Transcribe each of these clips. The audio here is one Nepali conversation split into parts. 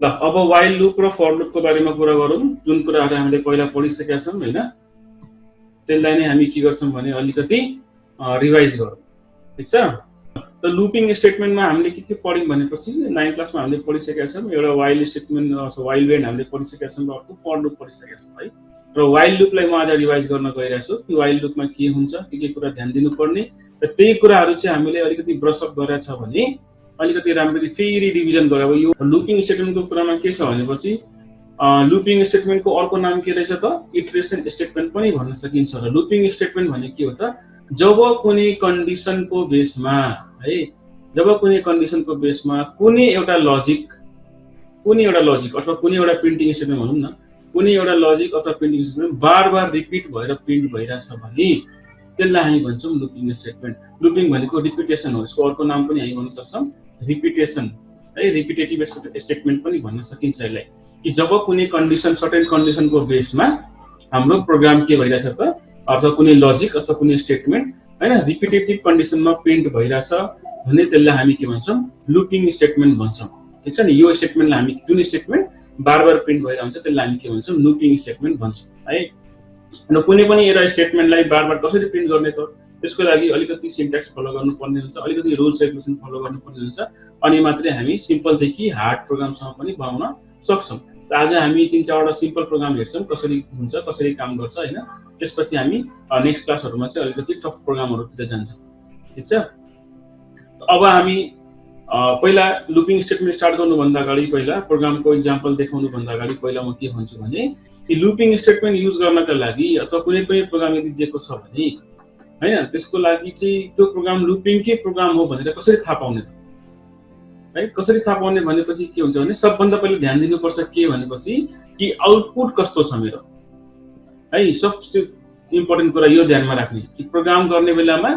ल अब while loop र for loop को बारेमा कुरा गरौँ जुन कुराहरु हामीले पहिला पढिसकेका छौं हैन त्यसलाई नै हामी के गर्छौं भने अलिकति रिभाइज गरौँ ठीक छ त लुपिङ स्टेटमेन्टमा हामीले के पढ्यौं भनेपछि 9 क्लासमा हामीले पढिसकेका छौं एउटा while स्टेटमेन्ट while when हामीले पढिसकेका छौं र अर्को for loop पढिसकेका छौं है र while loop लाई म आज रिभाइज गर्न गइरहेको छु कि while loop मा के हुन्छ के कुरा ध्यान दिनुपर्ने र त्यही कुराहरु चाहिँ हामीले अलिकति ब्रश अप गरेका छ भने अलिकति राम्ररी फेरि रिभिजन गरे अब यो लुपिङ स्टेटमेन्टको कुरामा के छ भनेपछि लुपिङ स्टेटमेन्टको अर्को नाम के रहेछ त इटरेसन स्टेटमेन्ट पनि भन्न सकिन्छ र लुपिङ स्टेटमेन्ट भने के हो त जब कुनै कन्डिसनको बेसमा है जब कुनै कन्डिसनको बेसमा कुनै एउटा लजिक अथवा कुनै एउटा प्रिन्टिङ स्टेटमेन्ट भनौं न कुनै एउटा लजिक अथवा प्रिन्टिङ स्टेटमेन्ट बारबार रिपिट भएर प्रिन्ट भइराछ भने त्यसलाई हामी भन्छौं लुपिङ स्टेटमेन्ट लुपिङ भनेको रिपिटेसन हो यसको अर्को नाम पनि हामी भन्न सक्छौं रिपिटेसन है रिपिटेटिभ स्टेटमेन्ट पनि भन्न सकिन्छ यसलाई कि जब कुनै कन्डिसन सर्टेन कन्डिसनको बेसमा हाम्रो प्रोग्राम के भइराछ त अथवा कुनै लजिक अथवा कुनै स्टेटमेन्ट हैन रिपिटेटिभ कन्डिसनमा प्रिन्ट भइराछ भने त्यसलाई हामी के भन्छौं लुपिङ स्टेटमेन्ट भन्छौं ठीक छ नि यो स्टेटमेन्टलाई हामी जुन स्टेटमेन्ट बारबार प्रिन्ट भइरा हुन्छ त्यसलाई हामी के भन्छौं लुपिङ स्टेटमेन्ट भन्छौं है न कुनै पनि एउटा स्टेटमेन्टलाई बारबार कसरी प्रिन्ट गर्ने त त्यसको लागि अलिकति सिन्ट्याक्स फलो गर्नुपर्ने हुन्छ अलिकति रुल्स रेगुलेसन फलो गर्नुपर्ने हुन्छ अनि मात्रै हामी सिम्पल देखि हार्ड प्रोग्रामसम्म पनि बनाउन सक्छौं आज हामी तीन चारवटा सिम्पल प्रोग्राम हेर्छौं कसरी हुन्छ कसरी काम गर्छ हैन त्यसपछि हामी नेक्स्ट क्लासहरुमा चाहिँ अलिकति टफ प्रोग्रामहरुतिर जान्छौं ठीक छ अब हामी पहिला लुपिङ स्टेटमेन्ट स्टार्ट गर्नु भन्दा अगाडि पहिला प्रोग्रामको एक्जाम्पल देखाउनु भन्दा अगाडि पहिला म के भन्छु भने कि लुपिङ स्टेटमेन्ट युज गर्नका लागि अथवा कुनै पनि प्रोग्राम यदि दिएको छ भने हैन त्यसको लागि चाहिँ त्यो प्रोग्राम लुपिङकै प्रोग्राम हो भनेर कसरी थाहा पाउने त है कसरी थाहा पाउने भनेपछि के हुन्छ भने सबभन्दा पहिले ध्यान दिनुपर्छ के भनेपछि कि आउटपुट कस्तो छ मेरो है सबसे इम्पोर्टेन्ट कुरा यो ध्यानमा राख्ने कि प्रोग्राम गर्ने बेलामा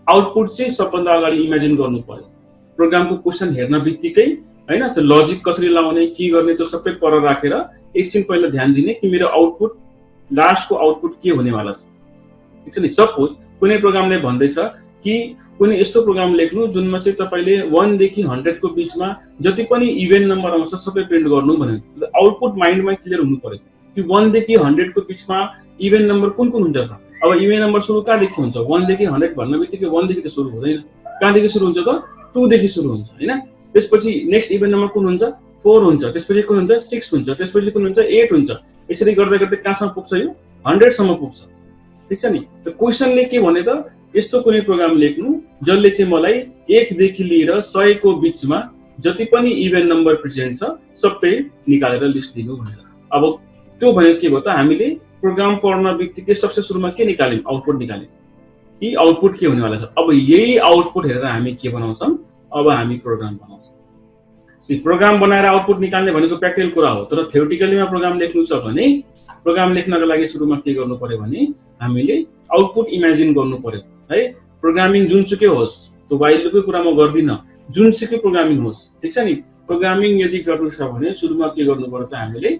आउटपुट चाहिँ सबभन्दा अगाडि इमेजिन गर्नु पर्यो प्रोग्रामको क्वेशन हेर्न बित्तिकै हैन त्यो लजिक कसरी लाउने के गर्ने त्यो सबै पर राखेर एकछिन पहिला ध्यान दिने कि मेरो आउटपुट लास्टको आउटपुट के हुनेवाला छ ठीक छ नि सपोज कुनै प्रोग्रामले भन्दैछ कि कुनै यस्तो प्रोग्राम लेख्नु जुनमा चाहिँ तपाईले 1 देखि 100 को बीचमा जति पनि इभेन नम्बर आउँछ सबै प्रिन्ट गर्नु भने आउटपुट माइन्डमा क्लियर हुनु पर्यो कि 1 देखि 100 को बीचमा इभेन नम्बर कुन कुन हुन्छ त अब इभेन नम्बर सुरु कहाँदेखि हुन्छ 1 देखि 100 भन्नेबित्तिकै 1 देखि त सुरु हुँदैन कहाँदेखि सुरु हुन्छ त 2 देखि सुरु हुन्छ हैन त्यसपछि नेक्स्ट इभेन नम्बर कुन हुन्छ 4 हुन्छ त्यसपछि कुन हुन्छ 6 हुन्छ त्यसपछि कुन हुन्छ 8 हुन्छ यसरी गर्दै गर्दै कहाँसम्म पुग्छ यो 100 सम्म पुग्छ ठीक छ नि त क्वेशनले के भने त यस्तो कुनै प्रोग्राम लेख्नु जसले चाहिँ मलाई 1 देखि लिएर 100 को बीचमा जति पनि इभेन नम्बर प्रेजेन्ट छ सबै निकालेर लिस्ट दिनु भनेर अब त्यो भने के भयो त हामीले प्रोग्राम पढ्न बित्तिकै सबसे सुरुमा के निकाल्यौं आउटपुट निकाल्यौं कि आउटपुट के हुनेवाला छ अब यही आउटपुट हेरेर हामी के बनाउँछौं अब हामी प्रोग्राम बनाउँछौं सी प्रोग्राम बनाएर आउटपुट निकाल्ने भनेको प्र्याक्टिकल कुरा हो तर थ्योरेटिकलीमा प्रोग्राम लेख्नु छ भने प्रोग्राम लेख्नको लागि सुरुमा के गर्नु पर्यो भने हामीले आउटपुट इमेजिन गर्नु पर्यो है प्रोग्रामिङ जुनसुकै होस् त्यो while loop को कुरा म गर्दिन जुनसुकै प्रोग्रामिङ होस् ठीक छ नि प्रोग्रामिङ यदि गर्नु छ भने सुरुमा के गर्नु पर्यो त हामीले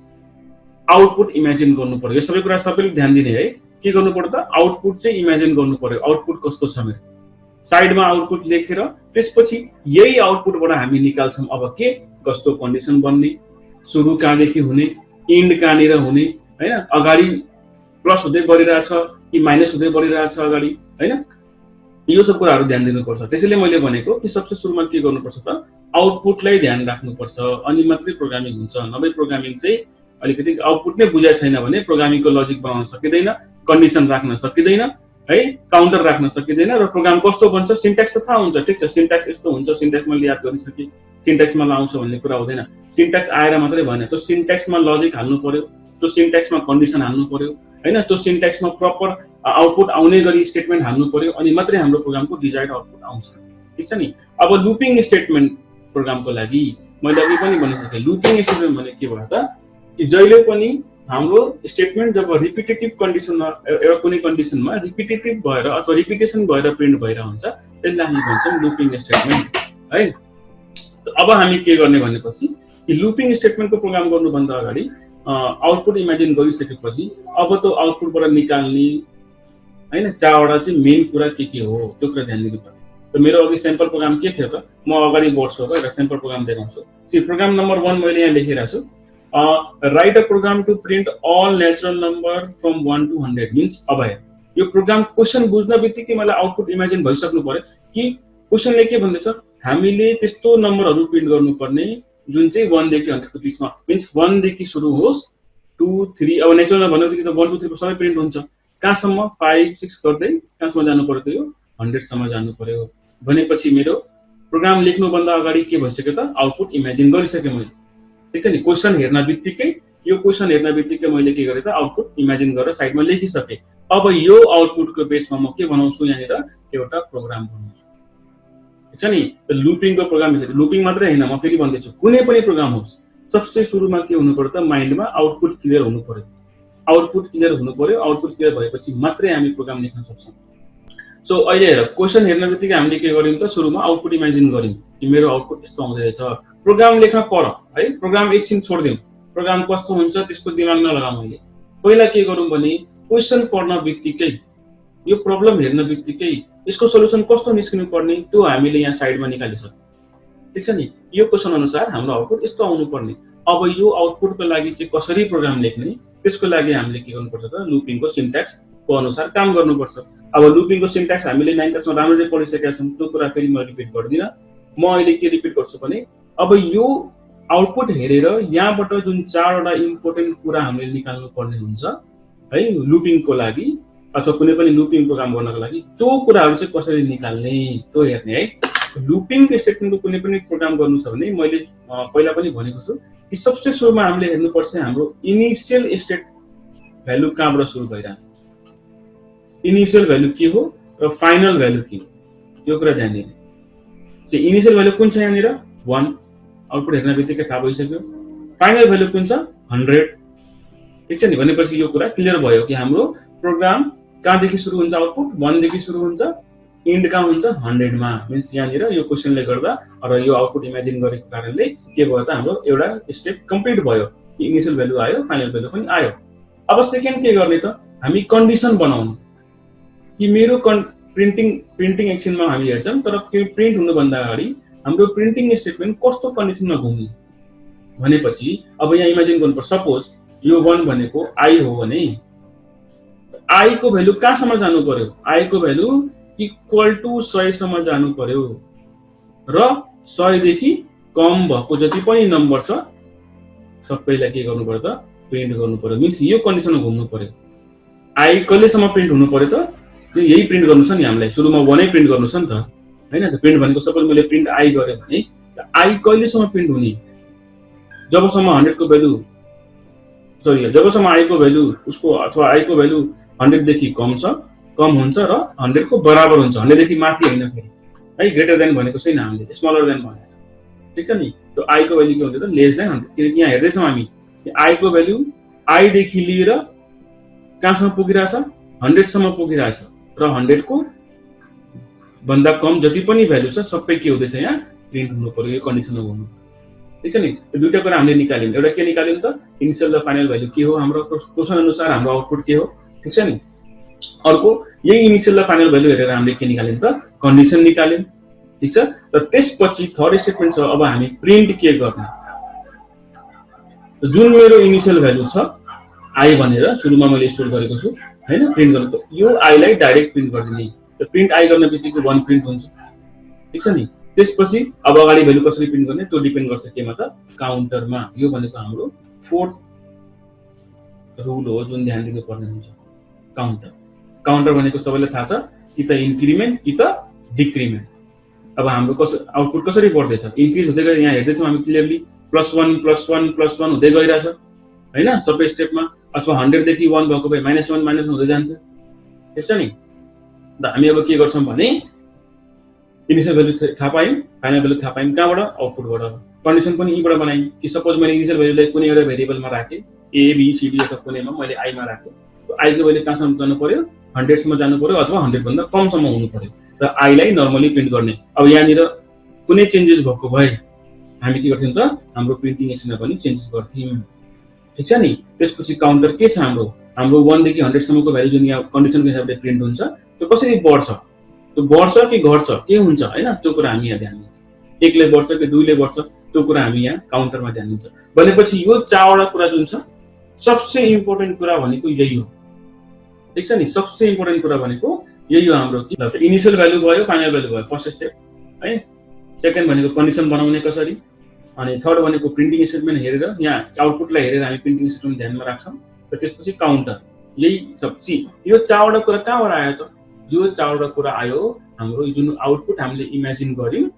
आउटपुट इमेजिन गर्नु पर्यो यो सबै कुरा सबैले ध्यान दिने है के गर्नु पर्यो त आउटपुट चाहिँ इमेजिन गर्नु पर्यो आउटपुट कस्तो छ मेरो साइडमा आउटपुट लेखेर त्यसपछि यही आउटपुटबाट हामी निकाल्छौं अब के कस्तो कन्डिसन बन्ने सुरु कहाँदेखि हुने एन्ड कहाँनिर हुने हैन अगाडि प्लस हुँदै बढिरहेछ कि माइनस हुँदै बढिरहेछ अगाडि हैन यो सब कुराहरु ध्यान दिनुपर्छ त्यसैले मैले भनेको कि सबसे सुरुमा के गर्नुपर्छ त आउटपुटलाई ध्यान राख्नुपर्छ अनि मात्रै प्रोग्रामिङ हुन्छ नभए प्रोग्रामिङ चाहिँ अलिकति आउटपुट नै बुझाइ छैन भने प्रोग्रामिङको लजिक बनाउन सकिदैन कन्डिसन राख्न सकिदैन है काउन्टर राख्न सकिदैन र प्रोग्राम कस्तो बन्छ सिन्ट्याक्स त थाहा हुन्छ ठीक छ सिन्ट्याक्स यस्तो हुन्छ सिन्ट्याक्समा याद गरिसके सिन्ट्याक्समा लाउँछ भन्ने कुरा हुँदैन सिन्ट्याक्स आएर मात्रै भएन त्यो सिन्ट्याक्समा लजिक हाल्नु पर्यो त्यो सिन्ट्याक्समा कन्डिसन हाल्नु पर्यो हैन त्यो सिन्ट्याक्समा प्रपर आउटपुट आउने गरी स्टेटमेन्ट हाल्नु पर्यो अनि मात्रै हाम्रो प्रोग्रामको डिजायर्ड आउटपुट आउँछ ठीक छ नि अब लुपिङ स्टेटमेन्ट प्रोग्रामको लागि मैले अघि पनि भनिसके लुपिङ स्टेटमेन्ट भने के भयो त कि जहिले पनि हाम्रो स्टेटमेन्ट जब रिपिटेटिभ कन्डिसनमा एउटा कुनै कन्डिसनमा रिपिटेटिभ भएर अथवा रिपिटेसन भएर प्रिन्ट भएर हुन्छ त्यसलाई हामी भन्छौं लुपिङ स्टेटमेन्ट है अब हामी के गर्ने भनेपछि कि लुपिङ स्टेटमेन्टको प्रोग्राम गर्नु भन्दा अगाडि आउटपुट इमेजिन गरिसकेपछि अब त्यो आउटपुटबाट निकाल्ने हैन चारवटा चाहिँ मेन कुरा के हो त्यो कुरा ध्यान दिनु पर्यो त मेरो अघि स्याम्पल प्रोग्राम के थियो त म अगाडि बढ्छु अब एउटा स्याम्पल प्रोग्राम देखाउँछु सी प्रोग्राम नम्बर 1 मैले यहाँ लेखिरहेको छु write a program to print all natural number from 1 to 100 means अब यो प्रोग्राम क्वेशन बुझ्न बित्तिकै मलाई आउटपुट इमेजिन भइसक्नु पर्यो कि क्वेशनले के भन्दैछ हामीले त्यस्तो नम्बरहरू प्रिन्ट गर्नुपर्ने जुन चाहिँ 1 देखि 100 को बीचमा मीन्स 1 देखि सुरु होस् 2 3 अब नेचुरल भनेपछि त 1 2 3 सबै प्रिन्ट हुन्छ कहाँसम्म 5 6 गर्दै कहाँसम्म जानु पर्यो त यो 100 सम्म जानु पर्यो भनेपछि मेरो प्रोग्राम लेख्नु भन्दा अगाडि के भइसक्यो त आउटपुट इमेजिन गरिसके मैले ठीक छ नि क्वेशन हेर्न बित्तिकै यो क्वेशन हेर्न बित्तिकै मैले के गरे त आउटपुट इमेजिन गरेर साइडमा लेखिसके अब यो आउटपुटको बेसमा म के बनाउँछु यहाँनिर एउटा प्रोग्राम बनाउँछु ठीक छ नि लुपिङको प्रोग्राम छ लुपिङ मात्रै हैन म फेरि भन्दैछु कुनै पनि प्रोग्राम होस् सबसे सुरुमा के हुनु पर्यो त माइन्डमा आउटपुट क्लियर हुनु पर्यो आउटपुट क्लियर भएपछि मात्रै हामी प्रोग्राम लेख्न सक्छौं सो अहिले हेर क्वेशन हेर्न बित्तिकै हामीले के गर्यौं त सुरुमा आउटपुट इमेजिन गर्यौं कि मेरो आउटपुट यस्तो आउँदै रहेछ प्रोग्राम लेख्न पर है प्रोग्राम एकछिन छोड्दियौं प्रोग्राम कस्तो हुन्छ त्यसको दिमाग नलगाऊ मैले पहिला के गरौँ भने क्वेशन पढ्न बित्तिकै यो प्रब्लम हेर्न बित्तिकै यसको सल्युसन कस्तो निस्किनु पर्ने त्यो हामीले यहाँ साइडमा निकालिसक्यौं ठीक छ नि यो क्वेशन अनुसार हाम्रो आउटपुट यस्तो आउनु पर्ने अब यो आउटपुटको लागि चाहिँ कसरी प्रोग्राम लेख्ने त्यसको लागि हामीले के गर्नुपर्छ त लुपिङको सिन्ट्याक्स को अनुसार काम गर्नुपर्छ अब लुपिङको सिन्ट्याक्स हामीले 9 क्लासमा राम्ररी पढिसकेका छौं त्यो कुरा फेरि म रिपिट गर्दिन म अहिले के रिपिट गर्छु भने अब यो आउटपुट हेरेर यहाँबाट जुन 4 वटा इम्पोर्टेन्ट कुरा हामीले निकाल्नु पर्ने हुन्छ है लुपिङको लागि अथवा कुनै पनि लुपिङ प्रोग्राम गर्नको लागि त्यो कुराहरु चाहिँ कसरी निकाल्ने त्यो हेर्ने है लुपिङ स्टेटमेन्टको कुनै पनि प्रोग्राम गर्नु छ भने मैले पहिला पनि भनेको छु कि सबसे सुरुमा हामीले हेर्नुपर्छ हाम्रो इनिशियल स्टेट भ्यालु कहाँबाट सुरु भइराछ इनिशियल भ्यालु के हो र फाइनल भ्यालु के हो यो कुरा ध्यान दिने चाहिँ इनिशियल भ्यालु कुन छ यहाँनिर 1 आउटपुट हेर्न बित्तिकै थाहा भइसक्यो फाइनल भ्यालु कुन छ 100 ठीक छ नि भनेपछि यो कुरा क्लियर भयो कि हाम्रो प्रोग्राम कहाँदेखि सुरु हुन्छ आउटपुट 1 देखि सुरु हुन्छ एन्ड कहाँ हुन्छ 100 मा मीन्स यहाँनिर यो क्वेशनले गर्दा र यो आउटपुट इमेजिन गरेको कारणले के भयो त हाम्रो एउटा स्टेप कम्प्लिट भयो कि इनिशियल भ्यालु आयो फाइनल भ्यालु पनि आयो अब सेकेन्ड के गर्ने त हामी कन्डिसन बनाउनु कि मेरो प्रिन्टिङ एक्सनमा हामी हेर्छौं तर त्यो प्रिन्ट हुनु भन्दा अगाडि हाम्रो प्रिन्टिङ स्टेटमेन्ट कस्तो कन्डिसनमा घुम्ने भनेपछि अब यहाँ इमेजिन गर्नुपर्छ सपोज यो 1 भनेको आई हो भने आई को भ्यालु कहाँसम्म जानु पर्यो आई को भ्यालु इक्वल टु 100 सम्म जानु पर्यो र 100 देखि कम भएको जति पनि नम्बर छ सबैलाई के गर्नु पर्यो त प्रिन्ट गर्नु पर्यो मीन्स यो कन्डिसनमा घुम्नु पर्यो आई कहिलेसम्म प्रिन्ट हुनु पर्यो त यही प्रिन्ट गर्नु छ नि हामीलाई सुरुमा 1 नै प्रिन्ट गर्नु छ नि त हैन त प्रिन्ट भनेको सबै मैले प्रिन्ट आई गरे भने आई कहिलेसम्म प्रिन्ट हुने जबसम्म 100 को भ्यालु जबसम्म आई को भ्यालु उसको अथवा आई को भ्यालु 100 देखि कम हुन्छ र 100 को बराबर हुन्छ 100 देखि माथि हैन फेरि है ग्रेटर देन भनेको छैन हामीले स्मलर देन भनेको छ ठीक छ नि त्यो आई को भ्यालु के हुन्छ त लेस देन 100 किनकि यहाँ हेर्दै छौं हामी आई को भ्यालु आई देखि लिएर कहाँसम्म पुगिरहेछ 100 सम्म पुगिरहेछ र 100 को भन्दा कम जति पनि भ्यालु छ सबै के हुँदैछ यहाँ प्रिन्ट हुनु पर्यो यो कन्डिसनमा हुनु ठीक छ नि त्यो दुईटा कुरा हामीले निकाल्यौं एउटा के निकाल्यौं त इनिशियल र फाइनल भ्यालु के हो हाम्रो क्वेशन अनुसार हाम्रो आउटपुट के हो ठीक छ नि अर्को यही इनिशियल र फाइनल भ्यालु हेरेर हामीले के निकाल्यौं त कन्डिसन निकाल्यौं ठीक छ र त्यसपछि थर्ड स्टेटमेन्ट छ अब हामी प्रिन्ट के गर्ने जुन मेरो इनिशियल भ्यालु छ आई भनेर सुरुमा मैले स्टोर गरेको छु हैन प्रिन्ट गर्नु त यो आई लाई डाइरेक्ट प्रिन्ट गर्दिने त प्रिन्ट आई गर्न बित्तिकै 1 प्रिन्ट हुन्छ ठीक छ नि त्यसपछि अब अगाडि भ्यालु कसरी प्रिन्ट गर्ने त्यो डिपेन्ड गर्छ केमा त काउन्टरमा यो भनेको हाम्रो फोर्थ रुल हो जुन ध्यान दिनु पर्ने हुन्छ काउन्टर भनेको सबैलाई थाहा छ कि त इन्क्रिमेन्ट कि त डिक्रिमेन्ट अब हाम्रो आउटपुट कसरी बढ्दैछ इन्क्रिज हुँदै गयो यहाँ हेर्दै छौं हामी क्लियरली +1 हुँदै गइराछ हैन सबै स्टेपमा अथवा 100 देखि 1 भएको भए -1 हुँदै जान्छ ठीक छ नि त हामी अब के गर्छौं भने इनिशियल भ्यालु थाहा पायौं फाइनल भ्यालु थाहा पायौं कहाँबाट आउटपुटबाट कन्डिसन पनि यहीबाट बनाएँ कि सपोज मैले इनिशियल भ्यालुलाई कुनै एउटा भेरिएबलमा राखे ए बी सी डी अथवा कुनैमा मैले आई मा राखे त्यो आई को भ्यालु कहाँसम्म जानु पर्यो 100 सम्म जानु पर्यो अथवा 100 भन्दा कम सम्म हुनु पर्यो र आई लाई नर्मली प्रिन्ट गर्ने अब यहाँनिर कुनै चेन्जेस भएको भए हामी के गर्थ्यौं त हाम्रो प्रिन्टिङ एक्सनमा पनि चेन्जेस गर्थ्यौं ठीक छ नि त्यसपछि काउन्टर के छ हाम्रो 1 देखि 100 सम्मको भ्यालु जुन यहाँ कन्डिसनको हिसाबले प्रिन्ट हुन्छ त्यो कसरी बढ्छ त्यो बढ्छ कि घट्छ के हुन्छ हैन, त्यो कुरा हामी यहाँ ध्यान दिन्छ। एकले बढ्छ कि दुईले बढ्छ त्यो कुरा हामी यहाँ काउन्टरमा ध्यान दिन्छ। भनेपछि यो चारवटा कुरा जुन छ सबसे इम्पोर्टेन्ट कुरा भनेको यही हो। ठीक छ नि, सबसे इम्पोर्टेन्ट कुरा भनेको यही हो हाम्रो। इनिशियल भ्यालु भयो, फाइनल भ्यालु भयो, फर्स्ट स्टेप है। सेकेन्ड भनेको कन्डिसन बनाउने कसरी, अनि थर्ड भनेको प्रिन्टिङ स्टेटमेन्ट हेरेर यहाँ आउटपुटलाई हेरेर हामी प्रिन्टिङ स्टेटमेन्ट ध्यानमा राख्छौँ, र त्यसपछि काउन्टर। यही सब यो चारवटा कुरा कहाँबाट आयो त? यो चारवटा कुरा आयो हाम्रो जुन आउटपुट हामीले इमेजिन गर्यौँ,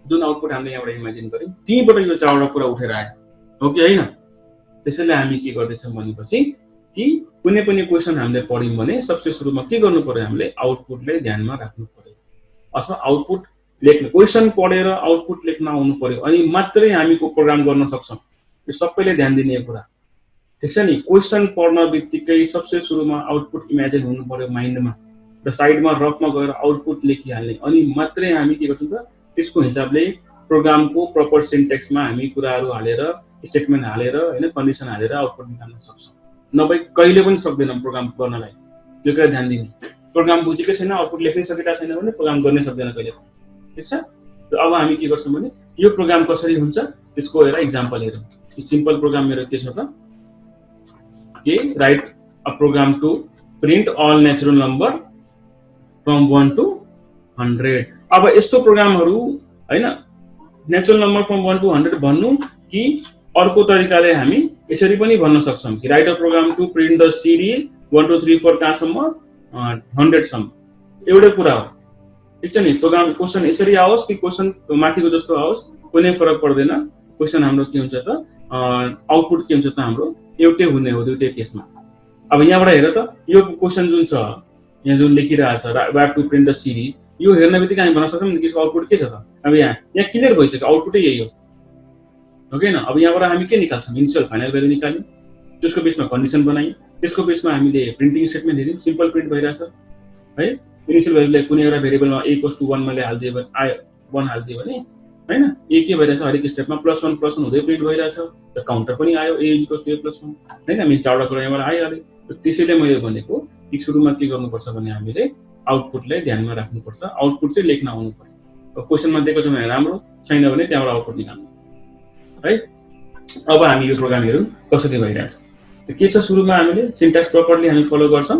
जुन आउटपुट हामीले यहाँबाट इमेजिन गर्यौँ त्यहीबाट यो चारवटा कुरा उठेर आयो, हो कि होइन? त्यसैले हामी के गर्दैछौँ भनेपछि कि कुनै पनि क्वेसन हामीले पढ्यौँ भने सबसे सुरुमा के गर्नु पर्यो, हामीले आउटपुटलाई ध्यानमा राख्नु पर्यो, अथवा आउटपुट लेख्न, क्वेसन पढेर आउटपुट लेख्न आउनु पर्यो, अनि मात्रै हामी प्रोग्राम गर्न सक्छौँ। यो सबैले ध्यान दिने कुरा, ठिक छ नि। क्वेसन पढ्न बित्तिकै सबसे सुरुमा आउटपुट इमेजिन हुनु पर्यो माइन्डमा, र साइडमा रफमा गएर आउटपुट लेखिहाल्ने, अनि मात्रै हामी के गर्छौँ त त्यसको हिसाबले प्रोग्रामको प्रपर सिन्टेक्समा हामी कुराहरू हालेर, स्टेटमेन्ट हालेर होइन, कन्डिसन हालेर आउटपुट निकाल्न सक्छौँ। नभए कहिले पनि सक्दैनौँ प्रोग्राम गर्नलाई। त्यो कुरा ध्यान दिने, प्रोग्राम बुझेकै छैन, आउटपुट लेख्नै सकिरहेको छैन भने प्रोग्राम गर्नै सक्दैन कहिले पनि, ठिक छ। र अब हामी के गर्छौँ भने यो प्रोग्राम कसरी हुन्छ त्यसको एउटा इक्जाम्पल हेरौँ। सिम्पल प्रोग्राम मेरो के छ त, के write a program to print all natural number from 1 to 100। अब यस्तो प्रोग्रामहरू होइन, नेचुरल नम्बर फ्रम 1 to 100 भन्नु कि अर्को तरिकाले हामी यसरी पनि भन्न सक्छौँ कि write a program to print the series 1 2 3 4 कहाँसम्म 100 सम्म, एउटै कुरा हो, ठिक छ नि। प्रोग्राम क्वेसन यसरी आओस् कि क्वेसन माथिको जस्तो आओस् कुनै फरक पर्दैन। क्वेसन हाम्रो के हुन्छ त, आउटपुट के हुन्छ त हाम्रो एउटै हुने हो दुईटै केसमा। अब यहाँबाट हेर त, यो क्वेसन जुन छ यहाँ जुन लेखिरहेको छ web to print the series, यो हेर्न बित्तिकै हामी भन्न सक्छौँ नि त्यसको आउटपुट के छ त। अब यहाँ क्लियर भइसक्यो, आउटपुटै यही हो कि होइन। अब यहाँबाट हामी के निकाल्छौँ, इनिसियल फाइनल भ्यालु निकाल्यौँ, त्यसको बेसमा कन्डिसन बनायौँ, त्यसको बेसमा हामीले प्रिन्टिङ स्टेटमेन्ट हेऱ्यौँ, सिम्पल प्रिन्ट भइरहेछ है। इनिसियल भ्यालुलाई कुनै एउटा भेरिएबलमा a = 1 मैले हालिदियो भने 1 हालिदियो भने होइन, ए के भइरहेछ हरेक स्टेपमा +1 हुँदै प्रिन्ट भइरहेछ, र काउन्टर पनि आयो a = a + 1 होइन। हामी चारवटा कुरा यहाँबाट आइहाल्यो। त्यसैले मैले भनेको कि सुरुमा के गर्नुपर्छ भने हामीले आउटपुटलाई ध्यानमा राख्नुपर्छ, आउटपुट चाहिँ लेख्न आउनु पर्यो। क्वेसनमा दिएको छ भने राम्रो, छैन भने त्यहाँबाट आउटपुट निकाल्नु है। अब हामी यो प्रोग्राम हेरौँ कसरी भइरहेछ। के छ सुरुमा हामीले सिन्ट्याक्स प्रपरली हामी फलो गर्छौँ।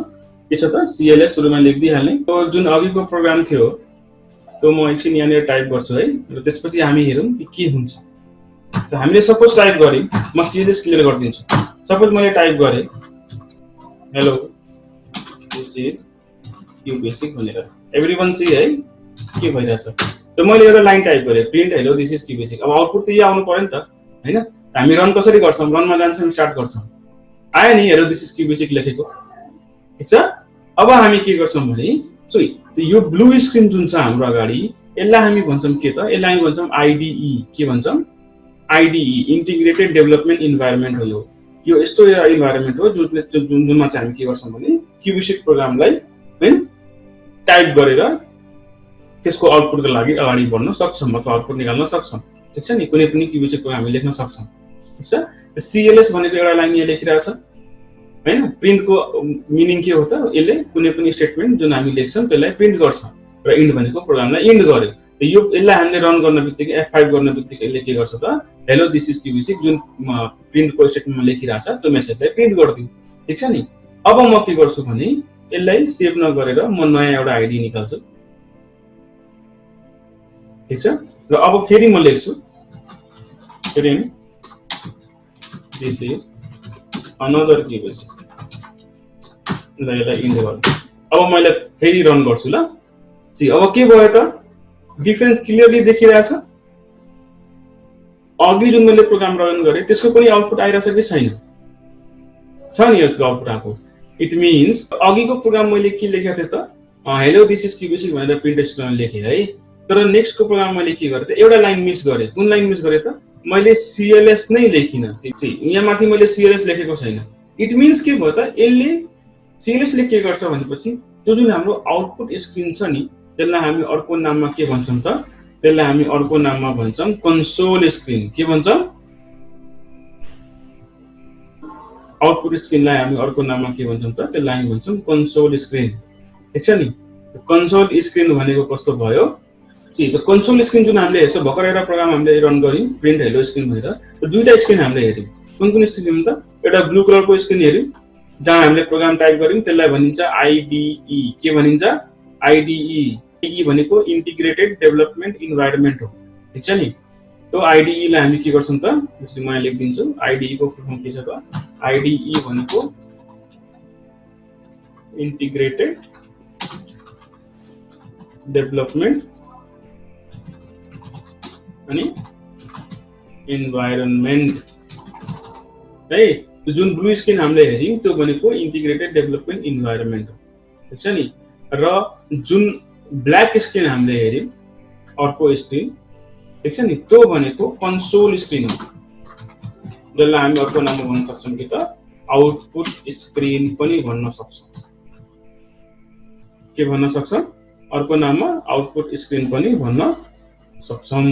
के छ त, CLS सुरुमा लेखिदिइहाल्ने। जुन अघिको प्रोग्राम थियो त्यो म एकछिन यहाँनिर टाइप गर्छु है, र त्यसपछि हामी हेरौँ कि के हुन्छ। हामीले सपोज टाइप गरेँ, म CLS क्लियर गरिदिन्छु। सपोज मैले टाइप गरेँ हेलो दिस इज क्युबेसिक भनेर, एभ्रिवन सी है के भइरहेछ। त मैले एउटा लाइन टाइप गरेँ print hello this is QBasic. अब आउटपुट त यही आउनु पर्यो नि त होइन। हामी रन कसरी गर्छौँ, रनमा जान्छौँ, स्टार्ट गर्छौँ, आयो नि हेलो दिस इज क्युबेसिक लेखेको, ठिक छ। अब हामी के गर्छौँ भने यो ब्लू स्क्रिन जुन छ हाम्रो अगाडि यसलाई हामी भन्छौँ के त, यसलाई हामी भन्छौँ IDE। के भन्छौँ, IDE इन्टिग्रेटेड डेभलपमेन्ट इन्भाइरोमेन्ट हो। यो यस्तो इन्भाइरोमेन्ट हो जुनमा चाहिँ हामी के गर्छौँ भने क्युबेसिक प्रोग्रामलाई हैन टाइप गरेर त्यसको आउटपुटको लागि अगाडि बढ्न सक्छौँ अथवा आउटपुट निकाल्न सक्छौँ, ठिक छ नि। कुनै पनि क्युबेसिक प्रोग्राम हामी लेख्न सक्छौँ, ठिक छ। CLS भनेको एउटा लाइन यहाँ लेखिरहेको छ हैन। प्रिन्टको मिनिङ के हो त, यसले कुनै पनि स्टेटमेन्ट जुन हामी लेख्छौँ त्यसलाई प्रिन्ट गर्छ, र इन्ड भनेको प्रोग्रामलाई इन्ड गर्यो। यो यसलाई हामीले रन गर्न बित्तिकै F5 गर्न बित्तिकै यसले के गर्छ त, हेलो दिस इज क्युबेसिक जुन प्रिन्टको स्टेटमेन्टमा लेखिरहेछ त्यो मेसेजलाई प्रिन्ट गरिदियो, ठिक छ नि। अब म के गर्छु भने यसलाई सेभ नगरेर म नयाँ एउटा आइडी निकाल्छु, ठिक छ। र अब फेरि म लेख्छु print this is another QBasic, ल यसलाई इन्ड गर्छु। अब मैले फेरि रन गर्छु ल। अब के भयो त, डिफरेन्स क्लियरली देखिरहेछ। अघि जुन मैले प्रोग्राम रन गरेँ त्यसको पनि आउटपुट आइरहेछ कि छैन, छ नि यसको आउटपुट आएको। इट मिन्स अघिको प्रोग्राम मैले के लेखेको थिएँ त, हेलो दिस इज क्युबेसिक भनेर प्रिन्ट स्टेटमेन्ट लेखेँ है। तर नेक्स्टको प्रोग्राम मैले के गरेँ त, एउटा लाइन मिस गरेँ। कुन लाइन मिस गरेँ त, मैले CLS नै लेखिनँ। यहाँ माथि मैले CLS लेखेको छैन। इट मिन्स के भयो त, यसले CLS ले के गर्छ भनेपछि त्यो जुन हाम्रो आउटपुट स्क्रिन छ नि त्यसलाई हामी अर्को नाममा के भन्छौँ त, त्यसलाई हामी अर्को नाममा भन्छौँ कन्सोल स्क्रिन। के भन्छौँ, आउटपुट स्क्रिनलाई हामी अर्को नाममा के भन्छौँ त, त्यसलाई हामी भन्छौँ कन्सोल स्क्रिन, ठिक छ नि। कन्सोल स्क्रिन भनेको कस्तो भयो त्यो कन्सोल स्क्रिन जुन हामीले हेर्छ भर्खर एउटा प्रोग्राम हामीले रन गर्यौं प्रिन्ट हेलो स्क्रिन भनेर त्यो दुईटा स्क्रिन हामीले हेर्यौं कुन कुन स्क्रिन त एउटा ब्लू कलरको स्क्रिन हेर्यौं जहाँ हामीले प्रोग्राम टाइप गर्यौं त्यसलाई भनिन्छ आईडीई के भनिन्छ आईडीई ई भनेको इन्टिग्रेटेड डेभलपमेन्ट इन्भाइरोमेन्ट हो ठीक छ नि त्यो आईडीई लाई हामी के गर्छौं त त्यसले म यहाँ लेखिदिन्छु आईडीई को फुल फर्म के छ त आईडीई भनेको इन्टिग्रेटेड डेभलपमेन्ट अनि इन्भाइरोमेन्ट है जुन ब्लू स्क्रिन हामीले हेर्यौं त्यो भनेको इन्टिग्रेटेड डेभलपमेन्ट इन्भाइरोमेन्ट हो ठीक छ नि र जुन ब्ल्याक स्क्रिन हामीले हेर्यौं अर्को स्क्रिन ठीक छ नि त्यो भनेको कन्सोल स्क्रिन हो जसलाई हामी अर्को नाम भन्न सक्छौं कि त आउटपुट स्क्रिन पनि भन्न सक्छौं के भन्न सक्छौं अर्को नाममा आउटपुट स्क्रिन पनि भन्न सक्छौं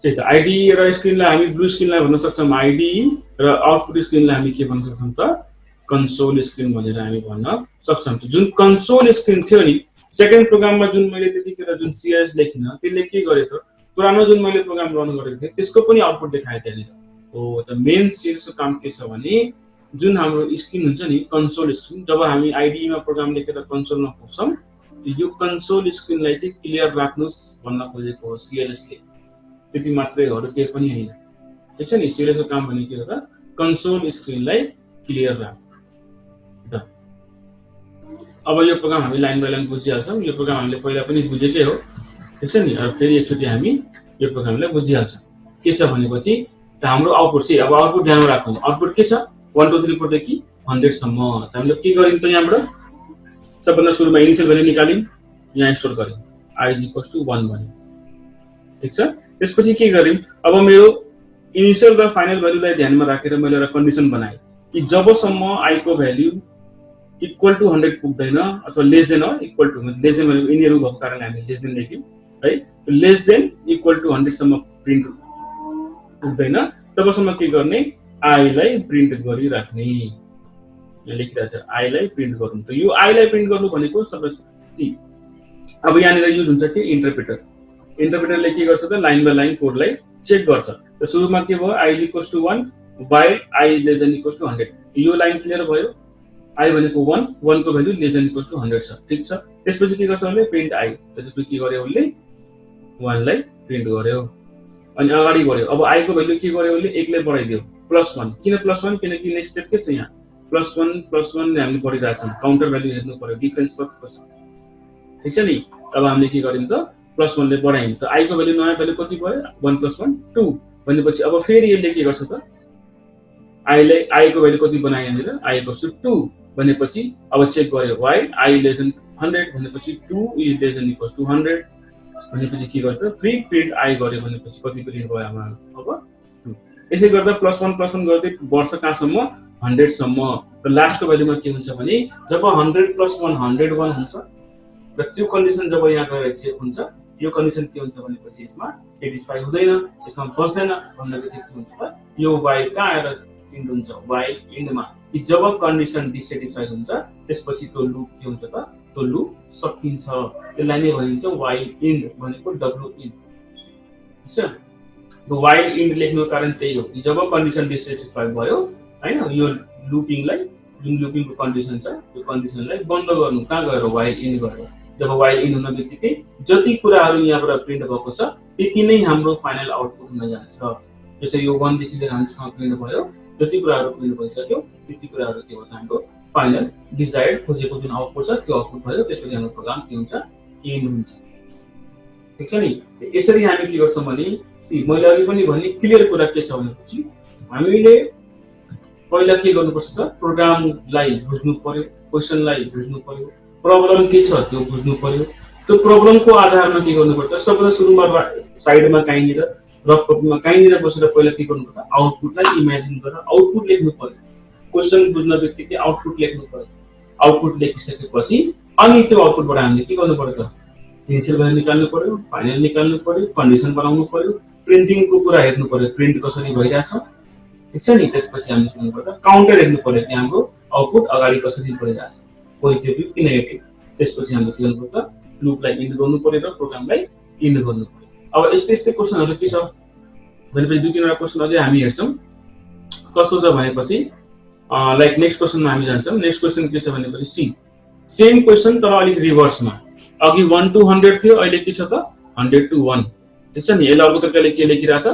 त्यही त आईडीई र स्क्रिनलाई हामी ब्लू स्क्रिनलाई भन्न सक्छौं आईडीई र आउटपुट स्क्रिनलाई हामी के भन्न सक्छौं त कन्सोल स्क्रिन भनेर हामी भन्न सक्छौं जुन कन्सोल स्क्रिन थियो नि सेकेन्ड प्रोग्राममा जुन मैले त्यतिखेर जुन सीएस लेखिन त्यसले के गरे त पुरानो जुन मैले प्रोग्राम रन गरेको थिएँ त्यसको पनि आउटपुट देखाए त्यहाँनिर हो त मेन सीएस को काम के छ भने जुन हाम्रो स्क्रिन हुन्छ नि कन्सोल स्क्रिन जब हामी आईडीई मा प्रोग्राम लेखेर कन्सोलमा पुग्छौं यो कन्सोल स्क्रिनलाई चाहिँ क्लियर राख्नुस् भन्न खोजेको हो सीएलएस ले त्यति मात्रै हो केही पनि हैन ठीक छ नि सीएलएस को काम भने के हो त कन्सोल स्क्रिनलाई क्लियर राख अब यो प्रोग्राम हामी लाइन बाइ लाइन बुझिहाल्छौं यो प्रोग्राम हामीले पहिला पनि बुझेकै हो ठीक छ नि अब फेरि एकचोटी हामी यो प्रोग्रामलाई बुझिहाल्छौं के छ भनेपछि हाम्रो आउटपुट चाहिँ अब आउटपुट ध्यानमा राखौं आउटपुट के छ 1 2 3 4 देखि 100 सम्म त हामीले के गरिन्छ त यहाँबाट सबभन्दा सुरुमा इनिशियल भ्यालु निकाल्यौं यहाँ स्टोर गर्यौं i = 1 भन्यौं ठीक छ त्यसपछि के गर्यौं अब मेरो इनिशियल र फाइनल भ्यालुलाई ध्यानमा राखेर मैले एउटा कन्डिसन बनाए कि जबसम्म i को भ्यालु इक्वल टु 100 पुग्दैन अथवा less than equal to less than भनेको यिनीहरु भएको कारणले हामी लेस देन लेख्यौं है लेस देन इक्वल टु 100 सम्म प्रिन्ट पुग्दैन तबसम्म के गर्ने i लाई प्रिन्ट गरिराख्ने यहाँ लेखिरहेको छ i लाई प्रिन्ट गर्नु त यो i लाई प्रिन्ट गर्नु भनेको सबै अब यहाँनिर युज हुन्छ के इन्टरप्रेटरले के गर्छ त लाइन बाइ लाइन कोडलाई चेक गर्छ त सुरुमा के भयो i = 1 while i > 100 यो लाइन क्लियर भयो i भनेको 1 1 को भ्यालु <= 100 छ ठीक छ त्यसपछि के गर्छ भने प्रिन्ट i त्यसपछि के गर्यो उले 1 लाई प्रिन्ट गर्यो अनि अगाडि बढ्यो अब i को भ्यालु के गर्यो उले 1 लाई बढाइदियो +1 किन +1 किनकि नेक्स्ट स्टेप के छ यहाँ +1 हामीले बढिरहेछौं काउन्टर भ्यालु हेर्नु पर्यो डिफरेन्स कतिको छ ठीक छ नि अब हामीले के गर्यौं त +1 ले बढायौं त i को भ्यालु नयाँ भ्यालु कति भयो 1 + 1 2 भनेपछि अब फेरि यसले के गर्छ त i को भ्यालु कति बनाए यहाँनिर i = 2 भनेपछि अब चेक गर्यो why i < 100 भनेपछि 2 = 100 भनेपछि के गर्छ फ्री प्रिन्ट i गर्यो भनेपछि कति प्रिन्ट भयो हाम्रो अब 2 यसै गर्दा +1 गर्दै वर्ष कहाँसम्म 100 सम्म र लास्टको भ्यालुमा के हुन्छ भने जब 100 + 1 101 हुन्छ र त्यो कन्डिसन जब यहाँ गएर चेक हुन्छ यो कन्डिसन के हुन्छ भनेपछि यसमा सेटिस्फाई हुँदैन यसमा बस्दैन भन्दाखेरि के हुन्छ त यो y कहाँ आएर इन्ड हुन्छ y इन्डमा जब कन्डिसन डिससेटिस्फाई हुन्छ त्यसपछि त्यो लूप के हुन्छ त त्यो लूप सकिन्छ त्यसलाई नै भनिन्छ y इन्ड भनेको w इन्ड ठीक छ त्यो y इन्ड लेख्नुको कारण त्यही हो कि जब कन्डिसन डिससेटिस्फाई भयो हैन यो लूपिङलाई जुन लूपिङको कन्डिसन छ त्यो कन्डिसनलाई बन्द गर्नु कहाँ गएर y इन्ड गरेर जब y इन्ड हुन बित्तिकै जति कुराहरु यहाँबाट प्रिन्ट भएको छ त्यति नै हाम्रो फाइनल आउटपुट हुन जान्छ जस्तै यो 1 देखि लिएर 100 सम्म प्रिन्ट भयो जति कुराहरु प्रिन्ट भइसक्यो त्यति कुराहरु के हो हाम्रो फाइनल डिजायर्ड खोजेको जुन आउटपुट छ त्यो आउटपुट भयो त्यसपछि हाम्रो प्रोग्राम के हुन्छ एन्ड हुन्छ ठीक छ नि यसरी हामी के गर्छौं भने मैले अघि पनि भने क्लियर कुरा के छ भनेपछि हामीले पहिला के गर्नुपर्छ त प्रोग्रामलाई बुझ्नु पर्यो क्वेशनलाई बुझ्नु पर्यो प्रब्लम के छ त्यो बुझ्नु पर्यो त्यो प्रब्लमको आधारमा के गर्नुपर्छ सबैभन्दा सुरुमा साइडमा काहीँनिर रफ कपीमा काहीँनिर बसेर पहिला के गर्नुपर्छ आउटपुटलाई इमेजिन गरेर आउटपुट लेख्नु पर्यो क्वेशन बुझ्न बित्तिकै आउटपुट लेख्नु पर्यो आउटपुट लेखिसकेपछि अनि त्यो आउटपुटबाट हामीले के गर्नु पर्यो त इनिशियल भ्यालु निकाल्नु पर्यो फाइनल निकाल्नु पर्यो कन्डिसन बनाउनु पर्यो प्रिन्टिङको कुरा हेर्नु पर्यो प्रिन्ट कसरी भइराछ ठीक छ नि त्यसपछि हामीले के गर्नु पर्यो काउन्टर हेर्नु पर्यो कि हाम्रो आउटपुट अगाडि कसरी बढिराछ पोजिटिभ कि नेगेटिभ त्यसपछि हामीले के गर्नु पर्छ, लुपलाई इन्ड गर्नु पर्यो र प्रोग्रामलाई इन्ड गर्नु पर्यो। अब यस्तै क्वेसनहरु के छ भनेपछि दुई तीनवटा क्वेसन अझै हामी हेर्छौं कस्तो छ भनेपछि लाइक नेक्स्ट क्वेसनमा हामी जान्छौं। नेक्स्ट क्वेसन के छ भनेपछि सी सेम क्वेसन तर अलिक रिभर्समा, अघि 1 to 100 थियो, अहिले के छ त 100 to 1। ठीक छ नि, यसले अर्को तरिकाले के लेखिरहेछ